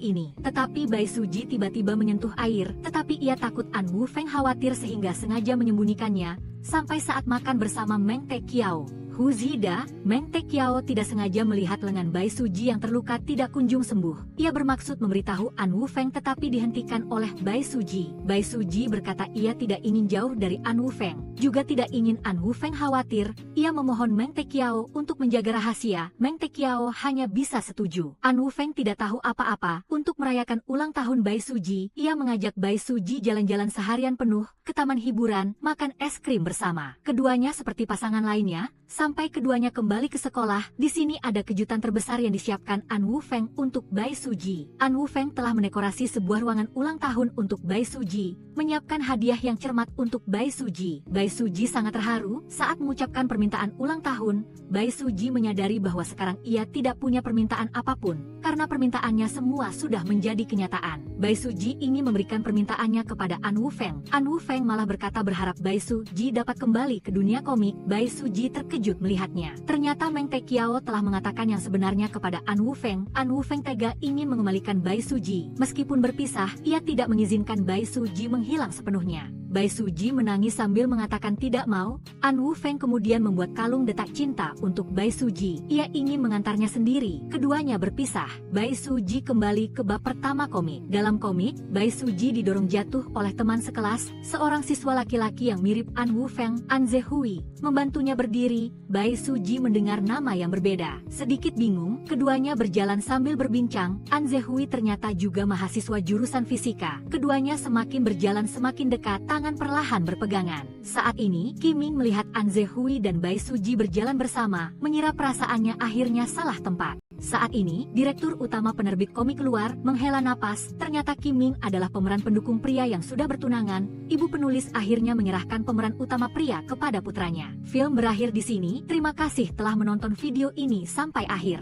ini. Tetapi Bae Suji tiba-tiba menyentuh air, tetapi ia takut An Wufeng khawatir sehingga sengaja menyembunyikannya. Sampai saat makan bersama Meng Tekiao, Huzida, Meng Tekiao tidak sengaja melihat lengan Bae Suji yang terluka tidak kunjung sembuh. Ia bermaksud memberitahu An Wufeng tetapi dihentikan oleh Bae Suji. Bae Suji berkata ia tidak ingin jauh dari An Wufeng, juga tidak ingin An Wufeng khawatir. Ia memohon Meng Tekiao untuk menjaga rahasia. Meng Tekiao hanya bisa setuju. An Wufeng tidak tahu apa-apa. Untuk merayakan ulang tahun Bae Suji, ia mengajak Bae Suji jalan-jalan seharian penuh, ke taman hiburan, makan es krim bersama. Keduanya seperti pasangan lainnya, sampai keduanya kembali ke sekolah. Di sini ada kejutan terbesar yang disiapkan An Wufeng untuk Bae Suji. An Wufeng telah mendekorasi sebuah ruangan ulang tahun untuk Bae Suji, menyiapkan hadiah yang cermat untuk Bae Suji. Bae Suji sangat terharu saat mengucapkan permintaan ulang tahun. Bae Suji menyadari bahwa sekarang ia tidak punya permintaan apapun, karena permintaannya semua sudah menjadi kenyataan. Bae Suji ingin memberikan permintaannya kepada An Wufeng. An Wufeng malah berkata berharap Bae Suji dapat kembali ke dunia komik. Bae Suji terkejut melihatnya. Ternyata Meng Tekiao telah mengatakan yang sebenarnya kepada An Wufeng. An Wufeng tega ingin mengembalikan Bae Suji. Meskipun berpisah, ia tidak mengizinkan Bae Suji menghilang sepenuhnya. Bae Suji menangis sambil mengatakan tidak mau. An Wufeng kemudian membuat kalung detak cinta untuk Bae Suji. Ia ingin mengantarnya sendiri. Keduanya berpisah. Bae Suji kembali ke bab pertama komik. Dalam komik, Bae Suji didorong jatuh oleh teman sekelas, seorang siswa laki-laki yang mirip An Wufeng, An Zehui. Membantunya berdiri, Bae Suji mendengar nama yang berbeda. Sedikit bingung, keduanya berjalan sambil berbincang. An Zehui ternyata juga mahasiswa jurusan fisika. Keduanya semakin berjalan semakin dekat, tangan perlahan berpegangan. Saat ini, Qiming melihat An Zehui dan Bae Suji berjalan bersama, mengira perasaannya akhirnya salah tempat. Saat ini, direktur utama penerbit komik keluar, menghela napas. Ternyata Qiming adalah pemeran pendukung pria yang sudah bertunangan. Ibu penulis akhirnya menyerahkan pemeran utama pria kepada putranya. Film berakhir di sini. Terima kasih telah menonton video ini sampai akhir.